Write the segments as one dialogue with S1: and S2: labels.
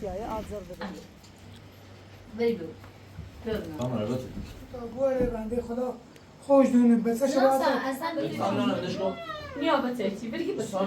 S1: سیاهی آزار بده
S2: بگو
S3: کامرا بده
S4: تا گوره بنده خدا خوش دونه بسه شما
S2: اصلا بگو نیابته چی بگی بسه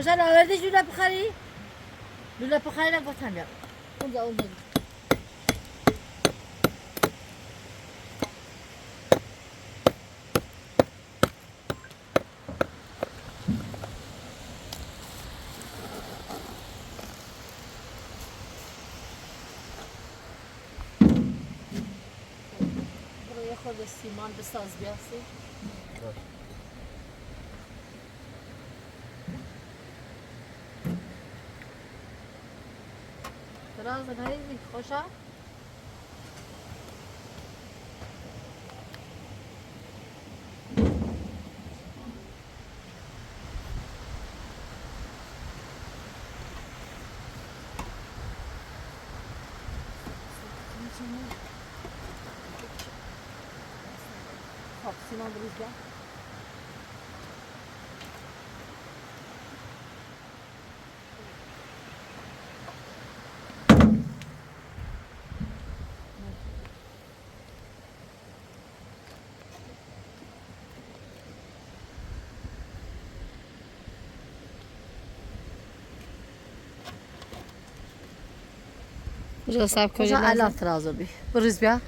S5: خوشحال آوردی لوله بخری؟ لوله بخری نگفتم یا اونجا برو یه خورده سیمان بساز بیاسی راز نریزی خوشا خب سیمان بریز بیا
S1: کجا سب
S5: کجا علا ترازو بی بریز بیا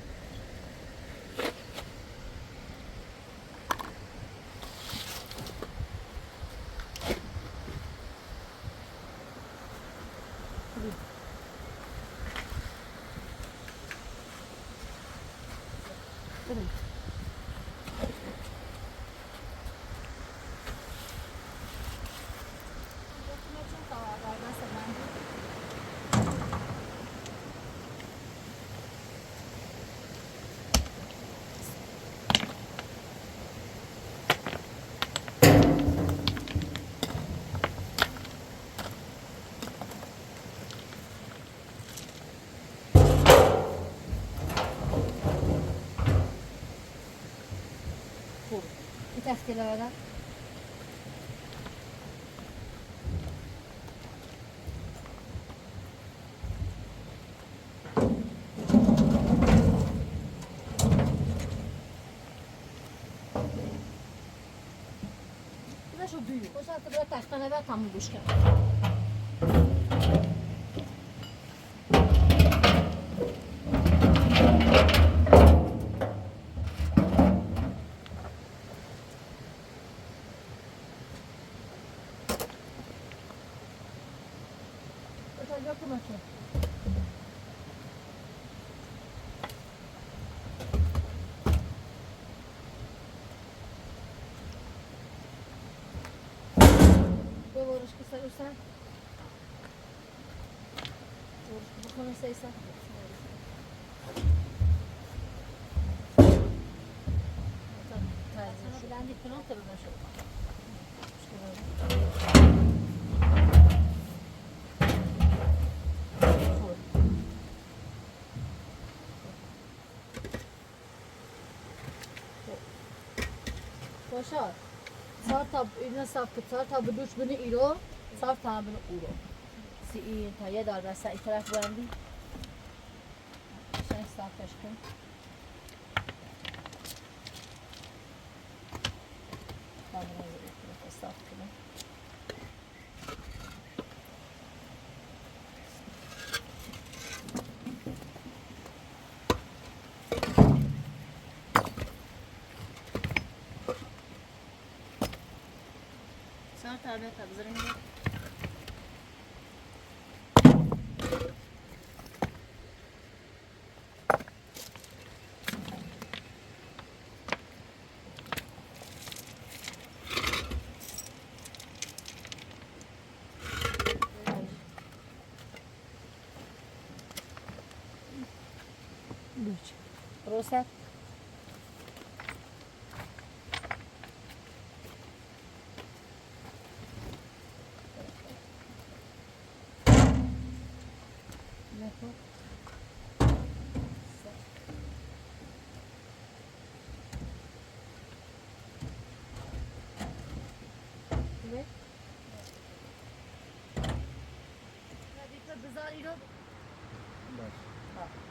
S5: تختی لبدا شو دویو خوشا تبرا تخته نبا تموم گوش کرد Borus que sai usar. Borus que comecei a usar. Tá, grande pronto, eu vou Başar. Sağ tab, eline saf tut. Sağ tabı duş bunu iro. صار تعمل أورو سي تا یه دار بس این طرف بندی شش صافش کن صاف کنم صار تعمل تبزرين روسات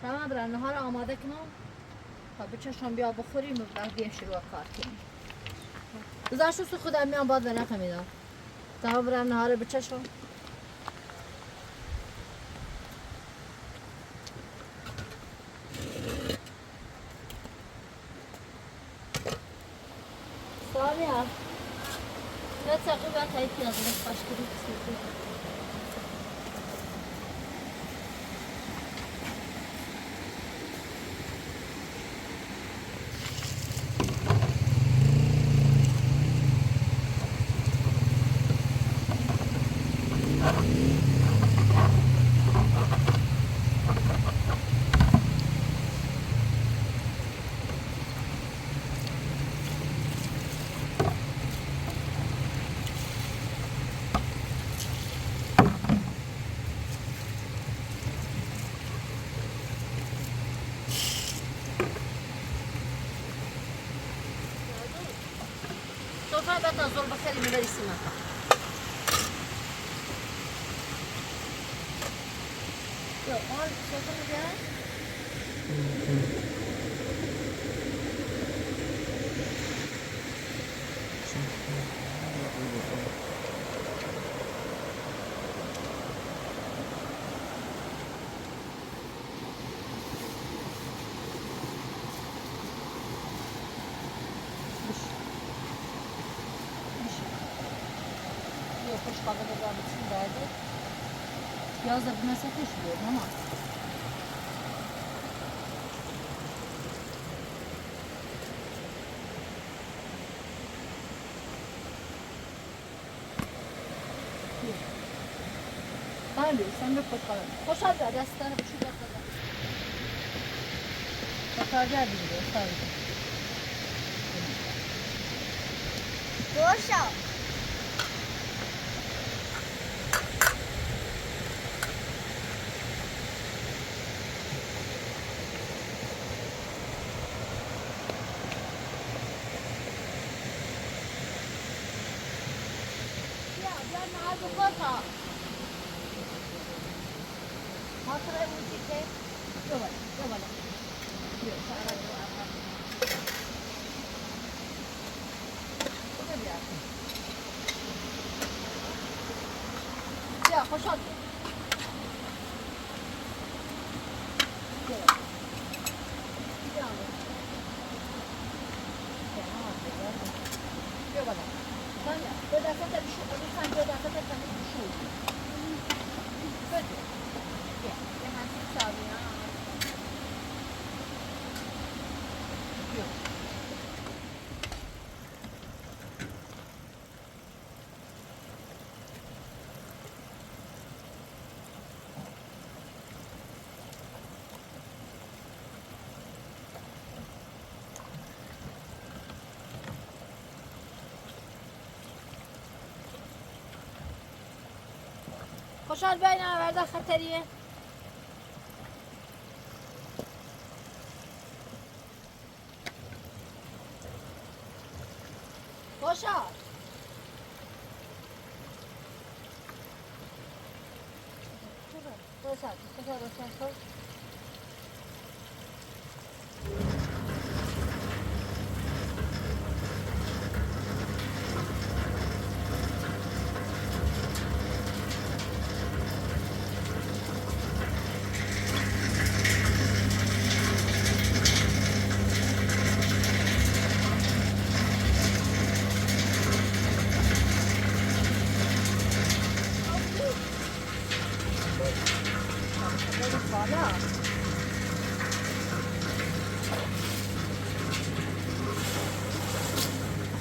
S5: تمام برای نهار آماده کنم تا بچشم بیا بخوریم و بعد بیایم شروع کار کنیم بذار شو خودم میام بعد به نفهمیدم تمام برای نهار بچشم سامیا لا تقوم تايتي أظن فاشكري تسوي بتا زول بخير من غير السماكة يو قال شوفوا جاي خوش قابل رابطین داده پیاز به مسافش بود ماما بله سنگ خوش قابل خوشحال به دستان بشو بخدا بخارجه دیگه بخارجه
S6: گوشا
S5: خوشحال بیا بالا به دستت بشو دوستان به دستت بشو بده بیا یه همچین سالی ها بیا خوشحال بین آورده خطریه خوشحال Başar. Başar başar. Hala.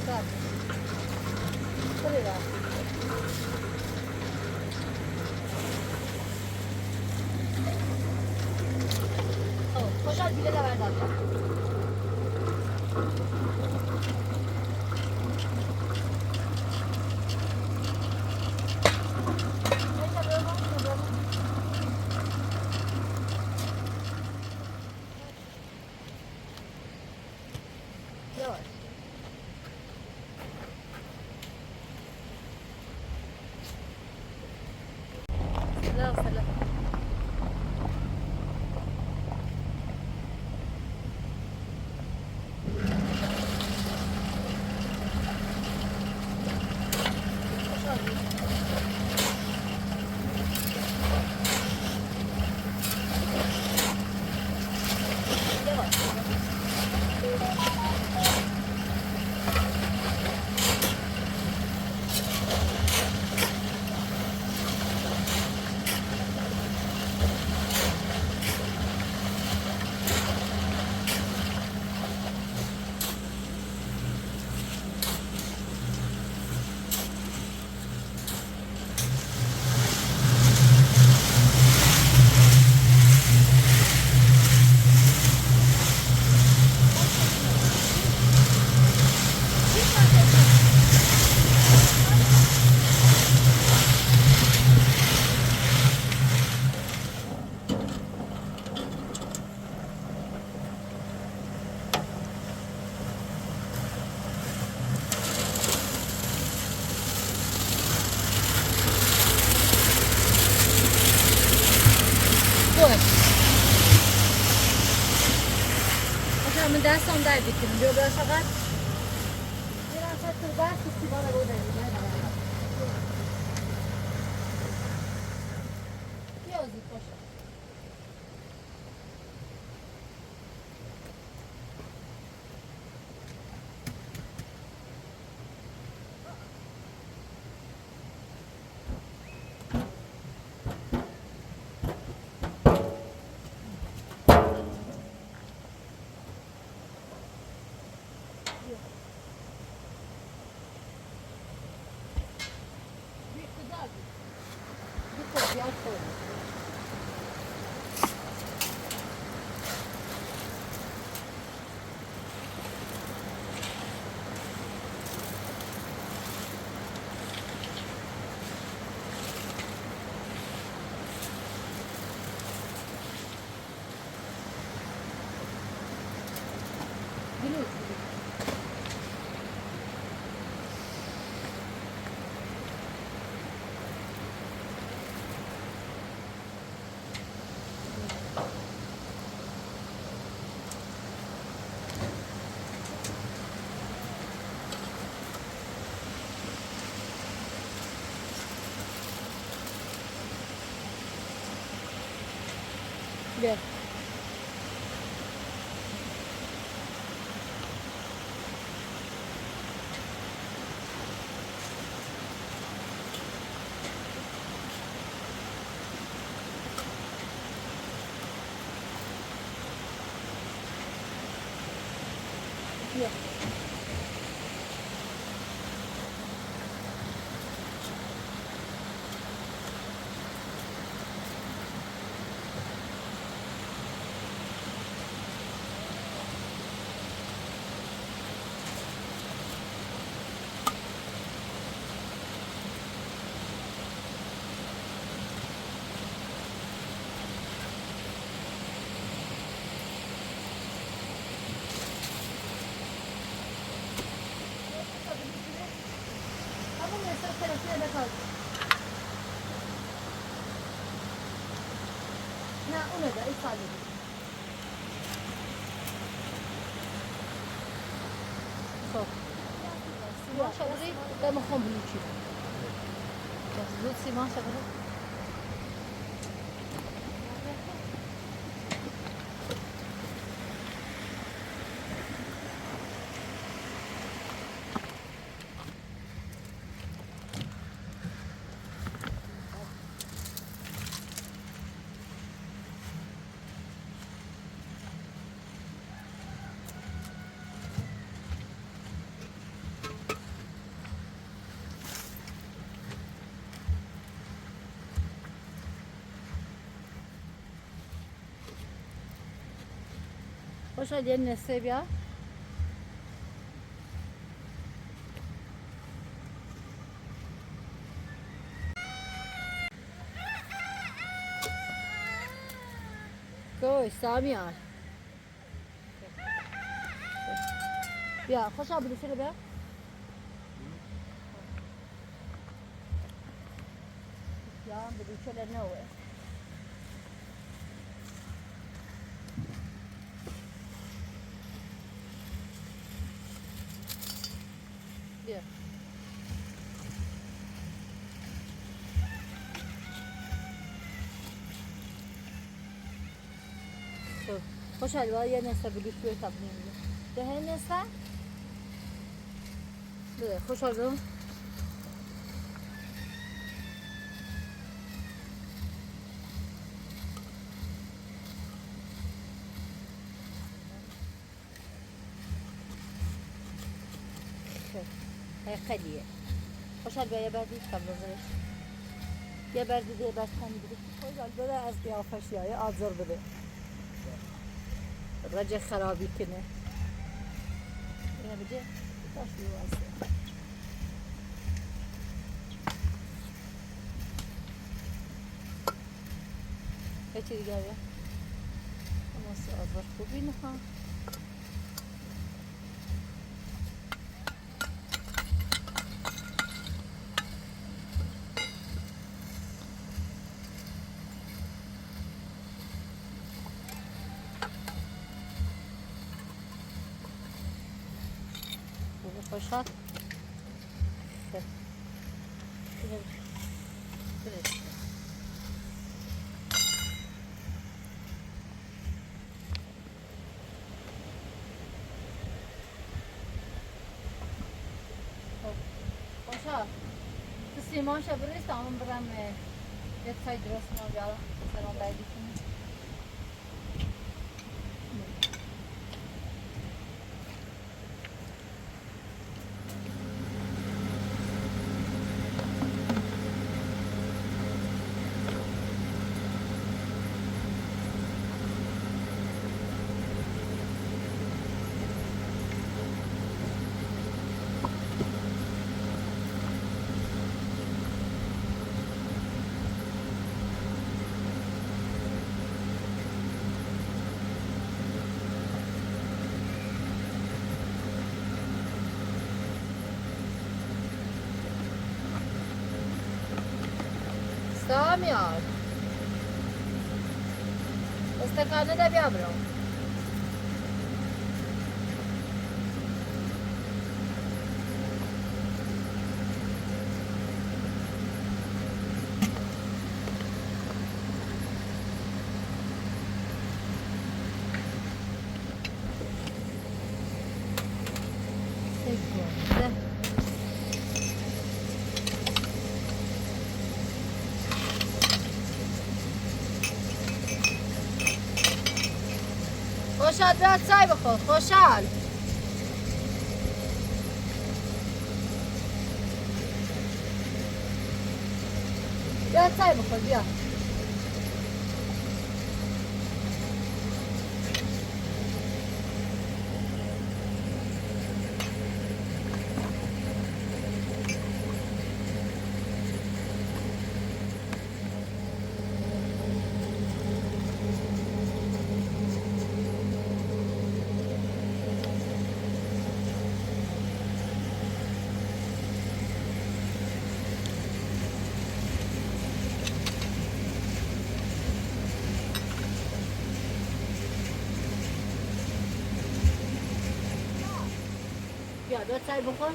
S5: Bak. Buraya. Oh, koşar bile de ver zaten. Neyse böyle bakmıyor. Yavaş. Selam selam. Yavaş. Koy. Mesela من دستم در بیکنم بیا برای فقط یه نفر تو بحث استیبان رو بیا زود باشه Gel. Gel. نه اونه ده این ساده بود خب سیمان شبری ده مخوام بلوچی زود سیمان شبری خوشحال یه نسته بیا گوی سامیان بیا خوشحال بلوچه رو بیا یا بلوچه رو نوه بیا خب خوشحال باید یه نسته بلوچه رو تبنیم بیا ده نسته بده خوشحال بیا هی خیلیه خوشحال بیا یه بردی قبل ازش یه بردی دیگه برد کنی بده خوشحال بده از قیافش یا آبزار بده رجع خرابی کنه اینه بده تاشوی واسه یه چی دیگه بیا اما آبزار خوبی نخواه خوشحال خوشحال تو سیمان شب ریست همون برم یک سای درست ما بیارم سلام بایدی کنیم سامیار استکانه ده بیا برو خوشحال بیاد چای بخور خوشحال بیاد چای بخور بیا بیا دو چای بخور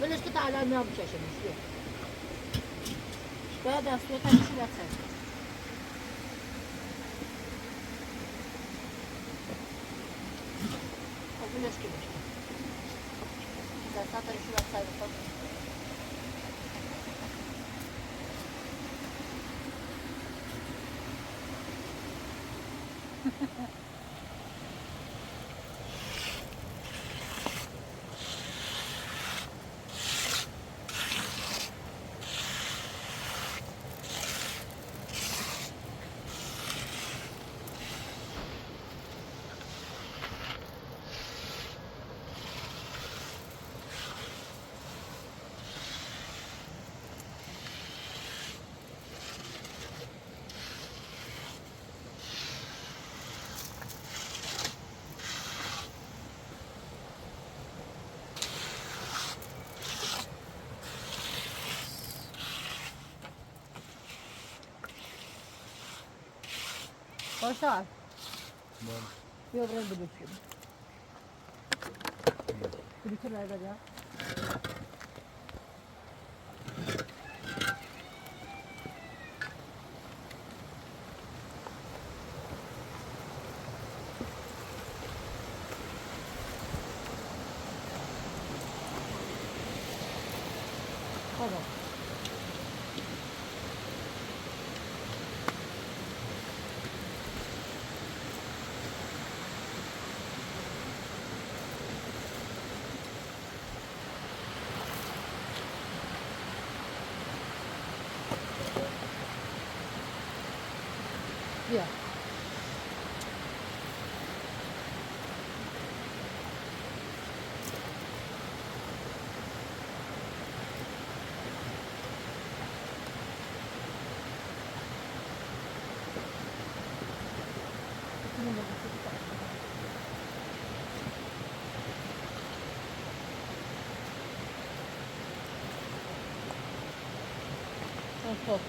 S5: ولش که تا الان میام بچشمش بیا بیا دستوی تنشی بچه خب ولش که بشه دستا تنشی بچه بخور خوشحال بیا بریم بدو چیم بدو چیم رای بده خدا بیا خب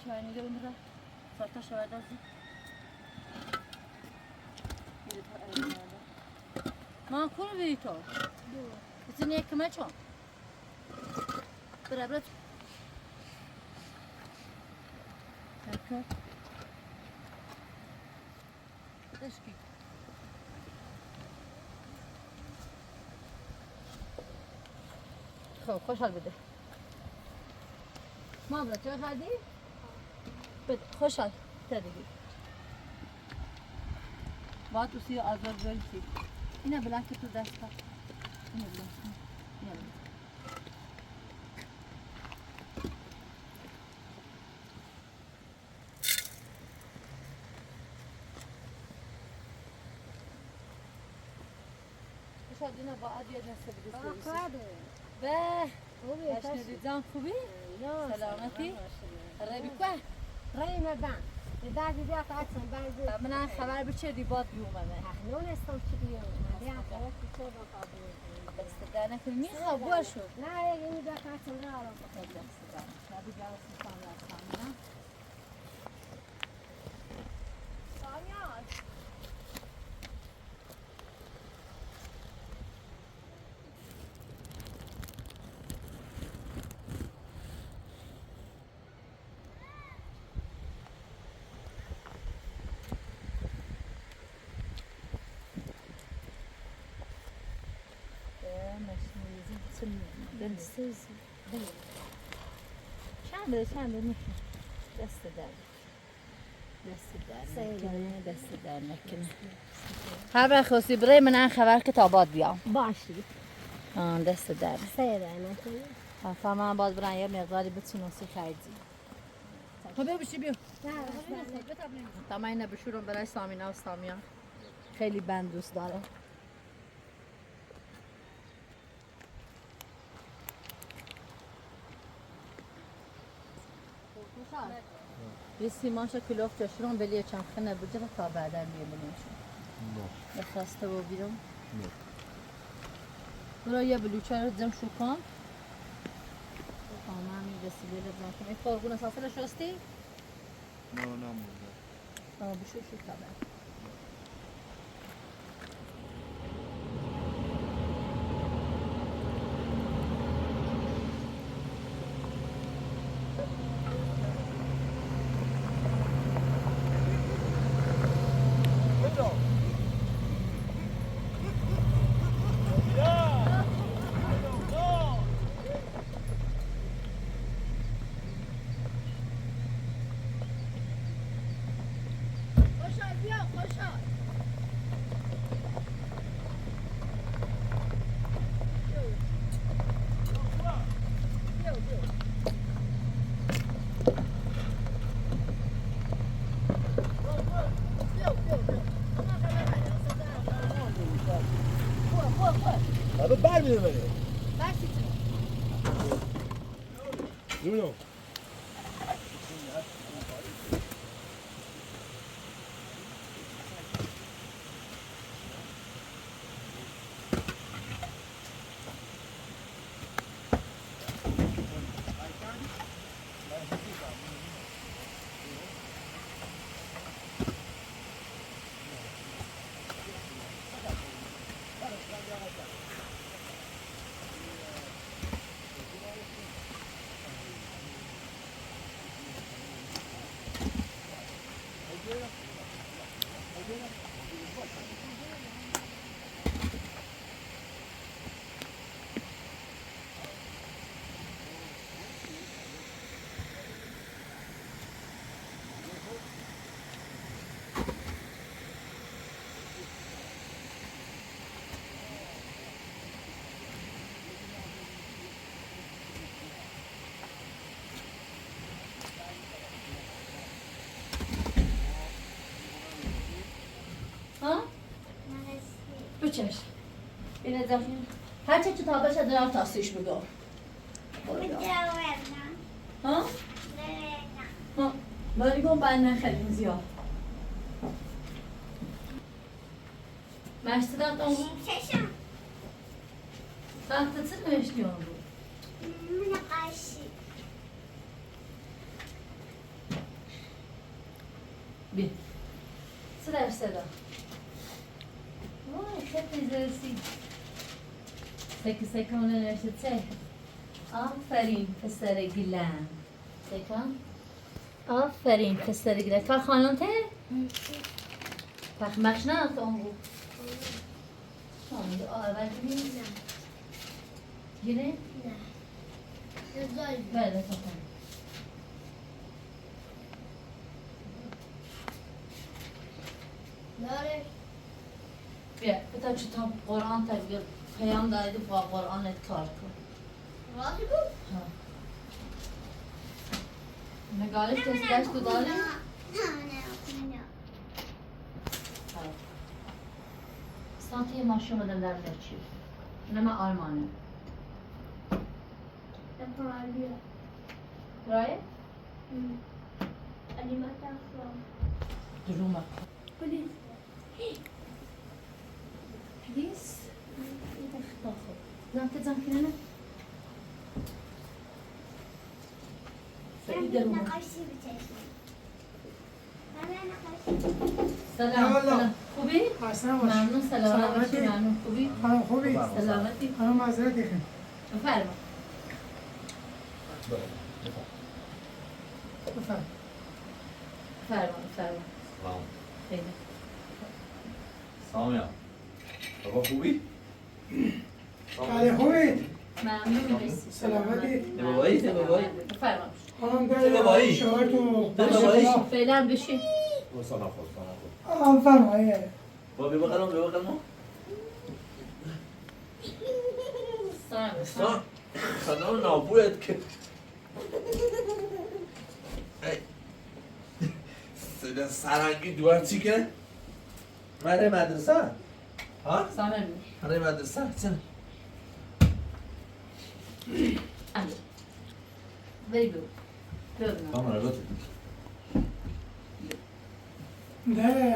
S5: Çayını gönder. Salta şöyle azı. Makul bir to. Bizim ekmeğe çok. Beraber. Takı. Teşekkür. خب خوشحال بده ما برای تو خردی؟ بده خوشحال تدگی باید اسی آزار برسی اینه بلند که تو دست کن اینه بلند اینه بلند خوشحال اینه با عدیه نسته بده به خوبی دیدم خوبی؟ سلامتی؟ ربی که؟
S6: رای مردم در دیدی آقا اکسان بعضی
S5: من خبر بچه دی باد بیومه
S6: نون استم چی بیوم من خبر چطور با قابل
S5: دستدانه که میخواه بور شد
S6: نه یه میگه اکسان را را
S5: خیلی دستدانه شادی جاو سلطان رسانه سامیان چند نکنه دست در نکنه هر وقت خواستی برای من خبر که تاباد بیام
S6: باشی
S5: دست در
S6: سیره نکنی
S5: فهمم باید برای یه مقداری بتونستی خریدی خب بیا بشی بیا تا من اینه بشورم برای سامینا و سامیان خیلی بند دوست داره یه سیماشو کلوف جاشورم بلیه چند خنه بجه و تا بعدن بیه بلیمشون بخواسته و بیرم برای یه بلوچه رو زم شو کن تمام رسیده لبزن کنم این فرگون سافر شستی؟
S3: نه نمونده
S5: بشو شو تبر
S7: هذا بعد من الملك يمنو
S5: بچش اینه زفین هر چه تو تابش دارم تاستیش بگو ها؟ باری گم بند نخلیم زیاد مرسی داد اون
S8: چشم
S5: وقت چه نوشتی اون رو؟
S8: من قاشی
S5: بی صدا صدا وای خیلی زرسی سکونه نوشته چه آفرین پسر گلم سکن آفرین پسر گلم تا خانم ته؟ پخمش نه تا اون بود اول ببین گیره؟
S8: نه نزایی
S5: بله تا خانم
S8: داره
S5: بیا بتا چطور قرآن تبگیر پیام دادی با قرآنت کار کن
S8: راضی بود؟
S5: ها نگارش دستگاش تو داری؟
S8: نه
S5: سانتی ماشین بودم در چی؟ نما آلمانه
S8: پرالیه
S5: برای؟
S8: علیمت افرام
S5: درومه
S8: پلیس
S5: پلیس؟ خب زنکه نه؟ فعلی درومه
S8: نقاشی بچشم نقاشی
S5: سلام خوبی؟
S4: اصلا باش
S5: ممنون سلامتی
S4: سلامتی
S5: ممنون خوبی؟
S4: خانم خوبی
S5: سلامتی
S4: خانم معذرت دیخیم
S5: بفرما
S4: بفرم
S5: بفرما
S3: سلام
S5: خیلی
S3: سامیا بابا خوبی؟
S4: بله خوبید
S2: ممنون مرسی.
S4: سلامتی
S3: بابایی بابایی
S2: بفرمایید.
S4: خانم
S3: بابایی.
S4: در شوهر تو
S3: بابایی.
S2: فعلا بشین.
S4: فرمایه
S3: بابی بقلم بقلم
S2: سلام.
S3: سلام نابویت که صدا سرنگی دوار چی که؟ مره مدرسه ها؟
S2: سامر
S3: مره مدرسه چن؟
S2: امیر. Very good. ببینم.
S3: کامرا لطف
S4: ده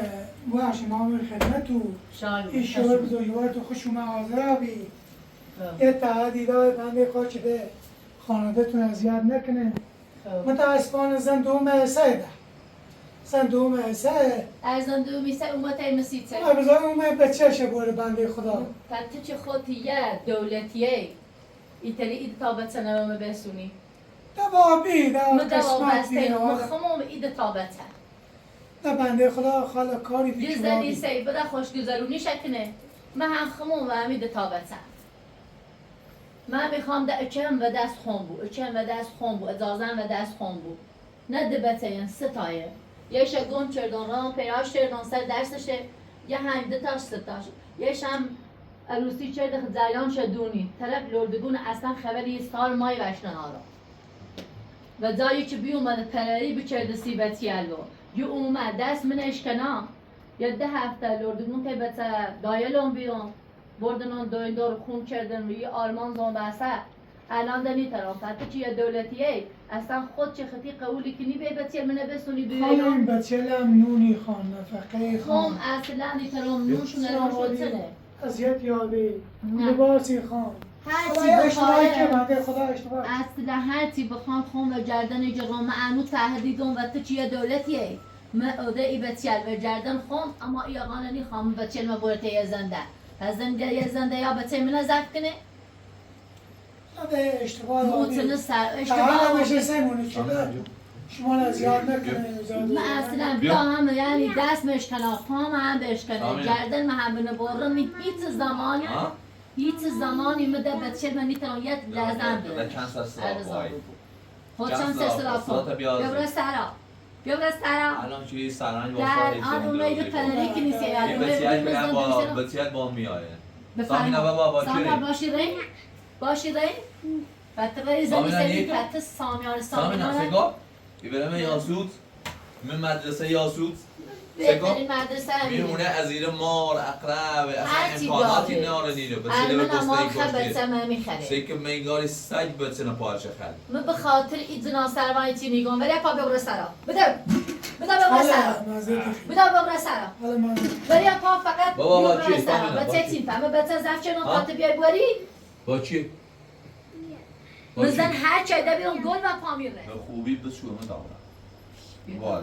S4: باشه نام خدمت تو
S2: شاید.
S4: این شوهر بزرگوار تو خوش اومد حاضر آبی یه تعدیدای بنده خواه که ده خانوادتون اذیت نکنه متاسفانه زن دوم حسه ده زن دوم حسه
S2: ارزان دو میسه اومده مسیته.
S4: بذار اون بچهشه بوده بنده خدا
S2: تو چه خودی یه دولتیه ایتالی اید تابت سنوامه بسونی.
S4: دوابی ده
S2: مدوام
S4: قسمت
S2: بسته
S4: بیره
S2: مخموم اید تابته.
S4: ده بنده خدا خاله کاری
S2: یه
S4: تو
S2: زنی
S4: چوابی
S2: سی بده خوشگذرونی شکنه. من هم خموم و همید تابته. من میخوام ده اچم و دست خون بو اچم و دست خون بو ازازم و دست خون بو نه دبته این ستایه یهش گم چردان رام پیاش چردان سر درسشه یه هم دتاش ستاش یهش هم عروسی چرد زیان شدونی طرف لردگون اصلا خبری سال مای وشنن آرا و جایی که بی اومده پرری بچرد سیبتی الو یه اومد دست من اشکنا یا 10 هفته لردگون که بته دایلون بیرون بردن اون دوین دور خون کردن روی آرمان زون بسه الان دنی طرف حتی که یه دولتیه اصلا خود چه خطی قولی کنی به بچه منه بسونی
S4: خانه
S2: بیرون
S4: این بچه هم نونی خان نفقه
S2: خم
S4: خان
S2: اصلا دی طرف نوشونه روشتنه
S4: اذیت یابی
S2: نه.
S4: لباسی خان
S2: هر
S4: خدا
S2: چی
S4: اشتباهی که
S2: بخواه
S4: بنده خدا اشتباه
S2: اصلا هر چی بخوام خم و جردن جرام معنو تهدیدون و تو چیه دولتیه ما اوده ای بچه و جردن خم اما ای آقانانی خام بچه ما بورته یه زنده از زنده یه زنده یا بچه منه زفت کنه
S4: ده اشتباه
S2: موتن سر
S4: تا
S2: اشتباه
S4: بشه سیمونه شده شما نزیاد نکنه
S2: من اصلا بیا هم یعنی دست مشکنه خام هم بشکنه
S3: آمین.
S2: گردن من هم بینه برم هیچ زمانی مده بچه من نیتم یه لازم
S3: در
S2: بیاره
S3: چند سال
S2: ارزان
S3: سراب
S2: خود
S3: چند
S2: چند
S3: سال
S2: سه سرا
S3: صورت
S2: کن
S3: بیازه.
S2: بیا برو سرا بیا برو سرا
S3: الان چی سرنگ با
S2: در آن اومید پنری که نیستی یاد
S3: این بچیت میگن با بچیت با میایه سامینا بابا با
S2: سامینا
S3: چی؟
S2: باشی رین فتره زنی
S3: سامینا
S2: سری
S3: نیکو؟
S2: فت سامیان
S3: سامینا
S2: سامینا
S3: سگا برم یاسوت من مدرسه یاسوت
S2: بهترین مدرسه
S3: میمونه از زیر مار اقرب
S2: هر
S3: اصلا
S2: چی
S3: امکاناتی
S2: داره.
S3: ناره نیره بس به
S2: من ما
S3: گسته
S2: خبر
S3: گشته
S2: سما میخره
S3: سیک میگاری سگ بچنه پارچه خرد
S2: من به خاطر این زنا سروانی چی میگم ولی پا ببر سرا بده ببر سرا
S4: حالا مزید
S2: ببر سرا
S4: حالا مزید
S2: ولی پا فقط
S3: بابا،
S2: ببر
S3: چی؟
S2: سرا
S3: فهمیدم، با
S2: بچه
S3: چی؟
S2: تیم فهمه بچه زفت چنون
S3: ها؟
S2: خاطر بیای بوری
S3: با چی؟ با چی؟
S2: مزن هر چه ده بیرون گل و پا میره
S3: به خوبی به شومه دارم والا.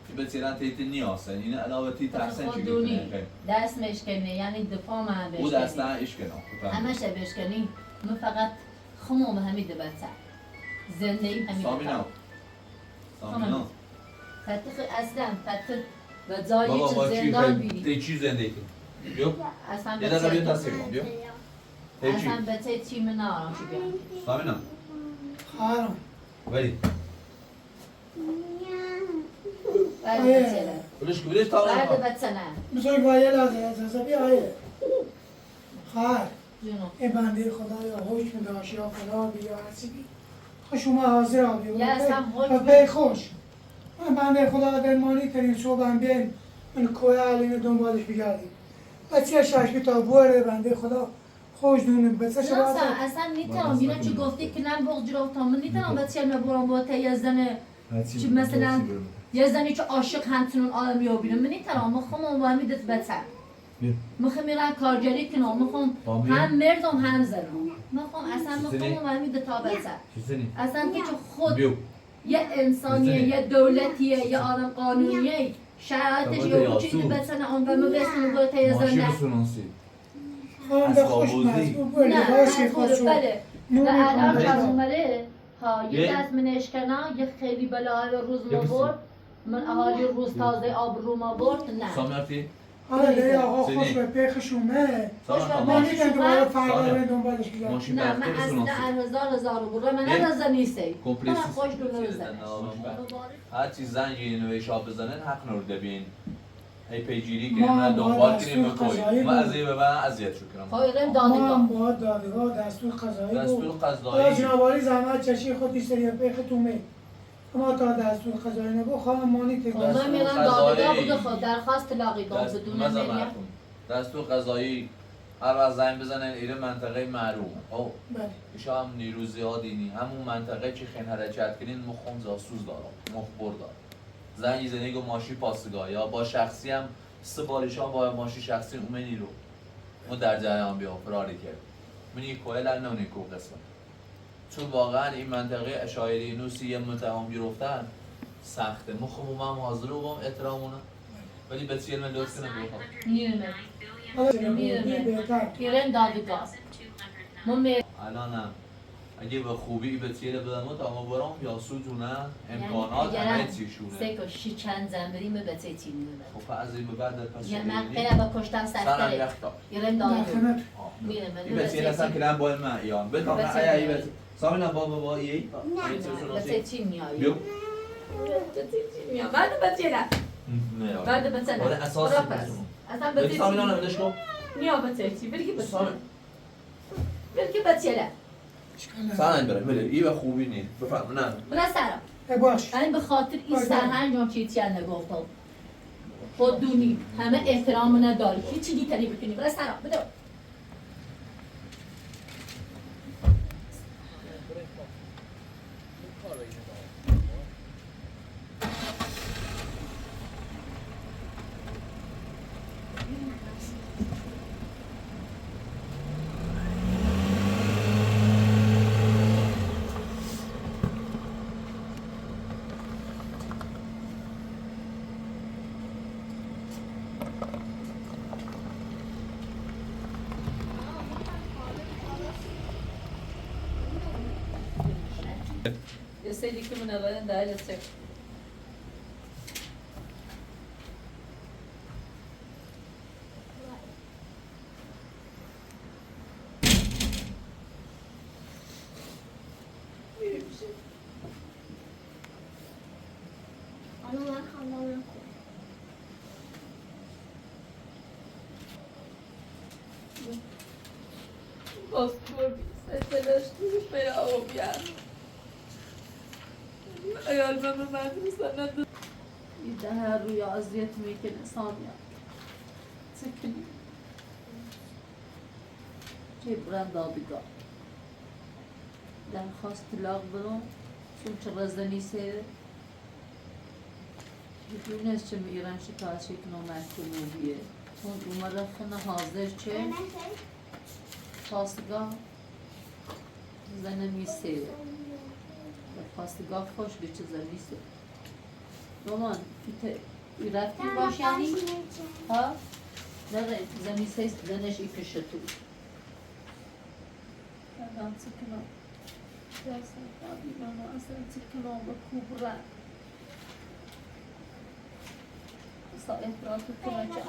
S3: این بچیران تیت نیاسن این علاوه تی تحسن چی
S2: خودونی
S3: گفتنه
S2: دست مشکنه یعنی دفاع من
S3: او
S2: بشکنی
S3: دسته ایش کنم
S2: همش بشکنی من فقط خموم همید بچه زندگی همید
S3: سامینا سامینا
S2: فتخ اصلا فتخ و جایی
S3: بابا
S2: چه
S3: با چی
S2: زندان
S3: خیلی
S2: بیری
S3: تی چی زندگی بیو
S2: اصلا
S3: یه دقیقه بیو
S2: بچه
S3: تصدیق کن بیو تی چی
S2: اصلا بچه تیم نارم چی بیرم
S3: سامینا
S4: خواهرم
S3: ولی
S2: بعد بچه نه
S3: بلش که بلش تا
S2: بعد بچه نه
S4: بزرگ وایه لازه از بیا آیه خواهر
S2: جونو
S4: این بنده خدا یا حکم داشت یا فلا بی یا هرچی بی خوش اومد حاضر آبی
S2: یا اصلا حکم-
S4: و بی خوش من بنده خدا درمانی ترین صبح هم بیایم این کوه علین دنبالش بگردیم بچه شاشبی تا بوره بنده خدا خوش دونیم بچه شبا
S2: اصلا نیترم اینا چی گفتی که نم بغ جلو تا من نیترم بچه نبورم با تا یه زنه چی مثلا یه زنی که عاشق همچنون آدمی ها بینم من نیترم مخوام با همیدت بچه مخوام میرن کارگری کنم مخوام هم مردم هم زنم مخوام اصلا مخوام با همیدت تا بچه اصلا که چه خود
S3: بیو
S2: یه انسانیه یه دولتیه یه آدم قانونیه شرایطش یه چیزی بسنه آن و مبسنه با تا یه زنده
S3: بسونانسی
S4: خواهم به خوش مزبور بوره
S2: نه
S4: لباسی
S2: نه
S4: خوش
S2: بله و
S4: نونی
S2: الان
S4: خواهد
S2: خانومه ها یه
S3: یه-
S2: دست من اشکنا یه خیلی بلای روز ما برد من اهالی روز تازه آب رو ما برد نه
S3: سامیارتی
S4: آره دیگه آقا خوش به پیخش اومه ما میگن دوباره فردا بریم دنبالش بگم
S3: ماشین
S2: نه من
S3: برقی
S2: اصلا هزار برو من رضا نیستی من
S3: کمپلیسی
S2: خوش دونه بزنه
S3: هر چیز زنگی نوشا بزنن حق نورده بین هی پیگیری
S4: ما
S3: کنیم نه
S4: باید
S3: دنبال
S4: دستور
S3: کنیم
S4: قضایی
S3: بکنیم ما
S4: بود.
S3: از این به من اذیت شو کنم
S2: خواهی رم
S4: ما هم
S2: دادگاه
S4: باید دادگاه دستور قضایی
S3: دستور
S4: بود
S3: قضایی
S4: جنابالی زحمت چشی خودی سری پیختومه اما تا دستور قضایی نگو خواهم مانی تکرار
S2: من میرم دادگاه بوده خود درخواست طلاقی داد بدون مریم
S3: دستور قضایی هر وقت زنگ بزنن ایره منطقه معروم او
S4: بله
S3: ایشا هم نیرو زیادی نی همون منطقه که خین حرکت کنین مخون زاسوز دارم مخبر دارم زنگ زنی گو ماشی پاسگاه یا با شخصی هم سه باریشان با ماشی شخصی اومه نیرو اون در جریان بیا فراری کرد من یک کوهل نونی کو قسمت چون واقعا این منطقه اشایری نوسی یه متهم گرفتن سخته مخمو من حاضر رو با احترامونه ولی بسیار من لطف کنم
S2: میرم
S4: حالا جنابالی بهتر
S2: میرم دادگاه من میرم
S3: الانم اگه به خوبی به تیره بدم تا ما برام یا سوتونه امکانات همه چیشونه
S2: سه کشی چند زن بریم به تیتیل میبرم
S3: خب از این به بعد در پس
S2: یه من خیلی با کشتن
S3: سنم
S2: سختره
S3: یختا
S2: میرم دادگاه
S4: داخلت
S2: میرم
S3: این به تیره اصلا که با من ایان بتام
S2: به
S3: نه
S2: تیره.
S3: ای به سامینا با ای
S2: به تیتیل میایی
S3: بیو
S2: بعد به تیره
S3: نه
S2: بعد به تیره
S3: ولی اساس
S2: اصلا به
S3: به
S2: تیتیل
S3: سامینا نمیدش کو
S2: نیا به تیتیل بلکه به
S3: سامی
S2: بلکه به تیره
S3: سنم بره بله ای به خوبی نی بفرم نه
S2: بلا سرم
S4: باش
S2: این به خاطر این سرهنگ جان چیتیان نگفتم خود دونی همه احترام نداری هیچی دیتری بکنی بلا سرم بده Eu sei de que maneira vai andar, eu sei.
S8: حالا من خواندم رو خود
S2: Pastor, sesleştirmiş beni ağım yani. Ayağımı medresene de. Bir daha rüya aziyet mekin insan ya. Sakın. Cebren dadiga. درخواست طلاق بدم چون چه رزدنی سیره بدونست چه ایران شکایت کنم محکومیه چون اومده خونه حاضر چه خواستگاه زنه میسیره خواستگاه خوش به چه زنی سیره مامان رفتی باش یعنی؟ ها؟ نه زنی سیست زنش ای کشه تو من سکنم درسته قابی ماما اصلا سکنم با کوبره اصلا احتراف کنم چه